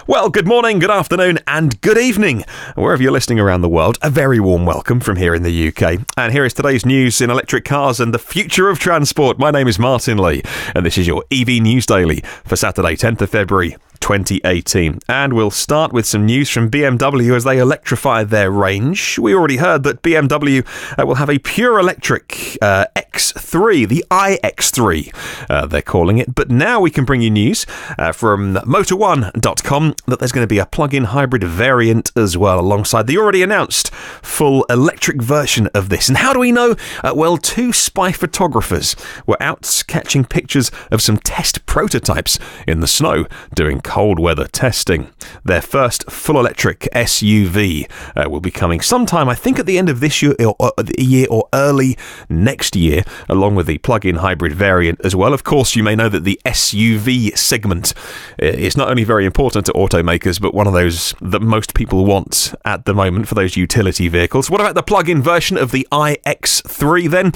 Well, good morning, good afternoon, and good evening. Wherever you're listening around the world, a very warm welcome from here in the UK. And here is today's news in electric cars and the future of transport. My name is Martin Lee, and this is your EV News Daily for Saturday, 10th of February. 2018. And we'll start with some news from BMW as they electrify their range. We already heard that BMW will have a pure electric X3, the iX3, they're calling it. But now we can bring you news from Motor1.com that there's going to be a plug-in hybrid variant as well, alongside the already announced full electric version of this. And how do we know? Well, two spy photographers were out catching pictures of some test prototypes in the snow doing cold weather testing. Their first full electric SUV will be coming sometime, I think, at the end of this year or early next year, along with the plug-in hybrid variant as well. Of course, you may know that the SUV segment is not only very important to automakers, but one of those that most people want at the moment for those utility vehicles. What about the plug-in version of the iX3 then?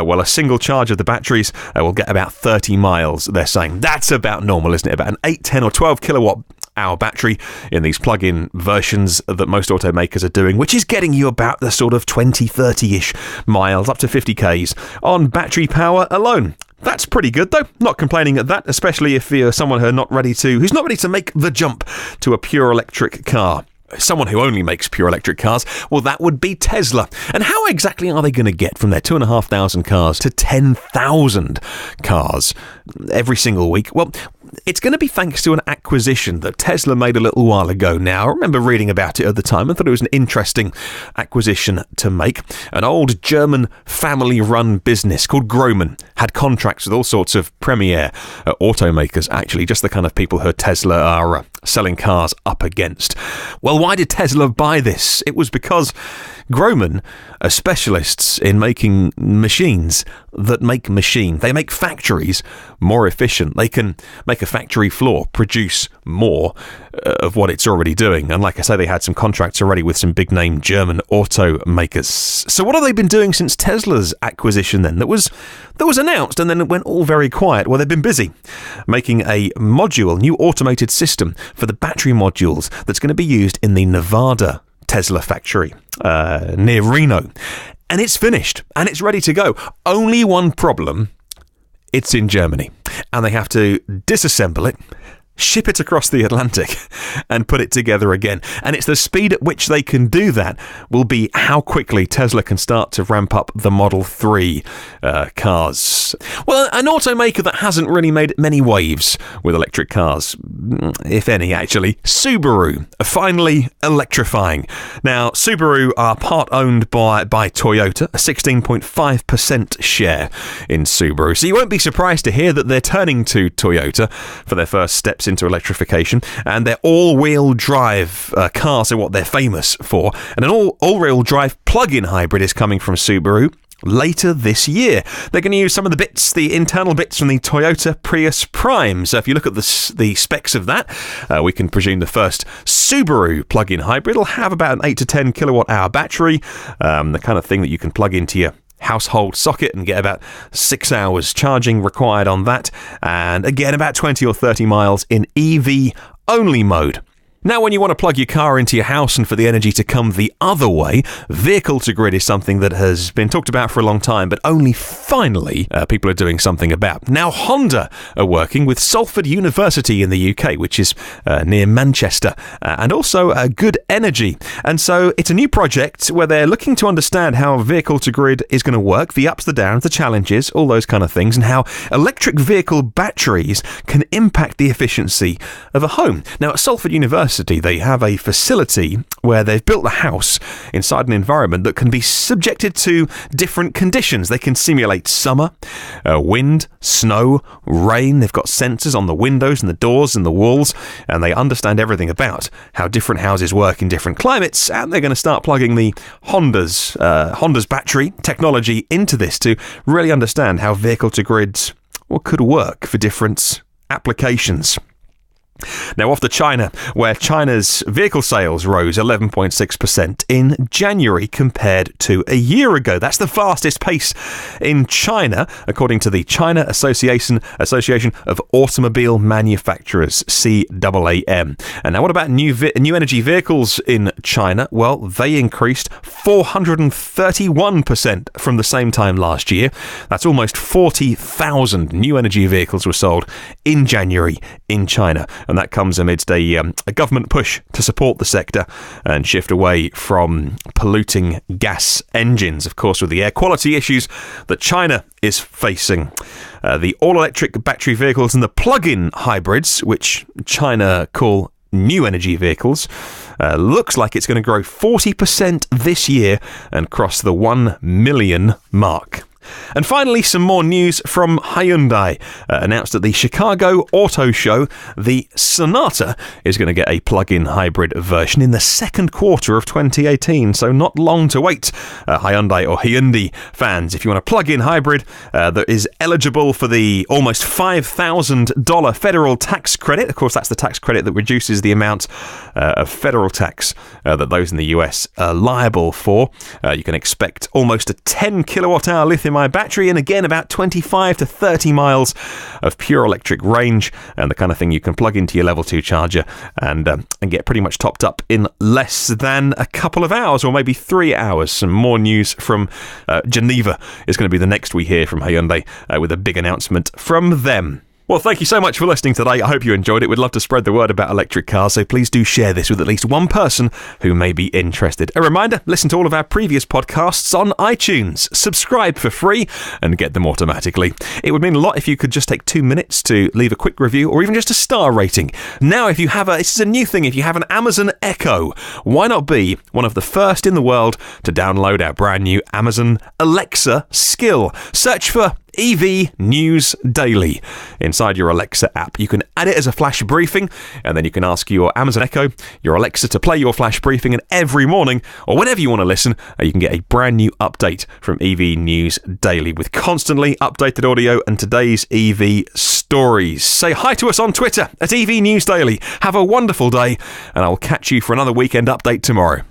Well, a single charge of the batteries will get about 30 miles, they're saying. That's about normal, isn't it? About an 8, 10 or 12 kilowatt hour battery in these plug-in versions that most automakers are doing, which is getting you about the sort of 20, 30-ish miles, up to 50 Ks on battery power alone. That's pretty good, though. Not complaining at that, especially if you're someone who's not ready to make the jump to a pure electric car. Someone who only makes pure electric cars, well, that would be Tesla. And how exactly are they going to get from their 2,500 cars to 10,000 cars every single week? Well, it's going to be thanks to an acquisition that Tesla made a little while ago now. I remember reading about it at the time and thought it was an interesting acquisition to make. An old German family-run business called Grohmann had contracts with all sorts of premier automakers, actually, just the kind of people who Tesla are selling cars up against. Well, why did Tesla buy this? It was because Grohmann are specialists in making machines that make machines. They make factories more efficient. They can make a factory floor produce more of what it's already doing. And like I say, they had some contracts already with some big name German automakers. So what have they been doing since Tesla's acquisition then? That was announced and then it went all very quiet. Well, they've been busy making a new automated system for the battery modules that's going to be used in the Nevada Tesla factory near Reno. And it's finished and it's ready to go. Only one problem: it's in Germany and they have to disassemble it, ship it across the Atlantic and put it together again. And it's the speed at which they can do that will be how quickly Tesla can start to ramp up the Model 3 cars. Well, an automaker that hasn't really made many waves with electric cars, if any, actually, Subaru, finally electrifying. Now, Subaru are part owned by Toyota, a 16.5% share in Subaru. So you won't be surprised to hear that they're turning to Toyota for their first steps into electrification, and their all-wheel drive cars are what they're famous for, and an all-wheel drive plug-in hybrid is coming from Subaru later this year. They're going to use some of the internal bits from the Toyota Prius Prime. So if you look at the specs of that, we can presume the first Subaru plug-in hybrid will have about an 8 to 10 kilowatt hour battery, the kind of thing that you can plug into your household socket and get about 6 hours charging required on that, and again about 20 or 30 miles in EV only mode. Now, when you want to plug your car into your house and for the energy to come the other way, vehicle-to-grid is something that has been talked about for a long time, but only finally people are doing something about. Now, Honda are working with Salford University in the UK, which is near Manchester, and also Good Energy. And so it's a new project where they're looking to understand how vehicle-to-grid is going to work, the ups, the downs, the challenges, all those kind of things, and how electric vehicle batteries can impact the efficiency of a home. Now, at Salford University, they have a facility where they've built a house inside an environment that can be subjected to different conditions. They can simulate summer, wind, snow, rain. They've got sensors on the windows and the doors and the walls, and they understand everything about how different houses work in different climates, and they're going to start plugging the Honda's battery technology into this to really understand how vehicle-to-grid could work for different applications. Now, off to China, where China's vehicle sales rose 11.6% in January compared to a year ago. That's the fastest pace in China, according to the China Association of Automobile Manufacturers, CAAM. And now, what about new energy vehicles in China? Well, they increased 431% from the same time last year. That's almost 40,000 new energy vehicles were sold in January in China. And that comes amidst a government push to support the sector and shift away from polluting gas engines, of course, with the air quality issues that China is facing. The all-electric battery vehicles and the plug-in hybrids, which China call new energy vehicles, looks like it's going to grow 40% this year and cross the 1 million mark. And finally, some more news from Hyundai. Announced at the Chicago Auto Show, the Sonata is going to get a plug-in hybrid version in the second quarter of 2018, so not long to wait. Hyundai or Hyundai fans, if you want a plug-in hybrid that is eligible for the almost $5,000 federal tax credit. Of course, that's the tax credit that reduces the amount of federal tax that those in the US are liable for. You can expect almost a 10 kilowatt-hour lithium-ion battery, and again about 25 to 30 miles of pure electric range, and the kind of thing you can plug into your level 2 charger and get pretty much topped up in less than a couple of hours, or maybe 3 hours. Some more news from Geneva is going to be the next we hear from Hyundai, with a big announcement from them. Well, thank you so much for listening today. I hope you enjoyed it. We'd love to spread the word about electric cars, so please do share this with at least one person who may be interested. A reminder, listen to all of our previous podcasts on iTunes. Subscribe for free and get them automatically. It would mean a lot if you could just take 2 minutes to leave a quick review or even just a star rating. Now, if you have this is a new thing, if you have an Amazon Echo, why not be one of the first in the world to download our brand new Amazon Alexa skill? Search for EV News Daily inside your Alexa app. You can add it as a flash briefing, and then you can ask your Amazon Echo, your Alexa, to play your flash briefing, and every morning, or whenever you want to listen, you can get a brand new update from EV News Daily with constantly updated audio and today's EV stories. Say hi to us on Twitter at EV News Daily. Have a wonderful day, and I will catch you for another weekend update tomorrow.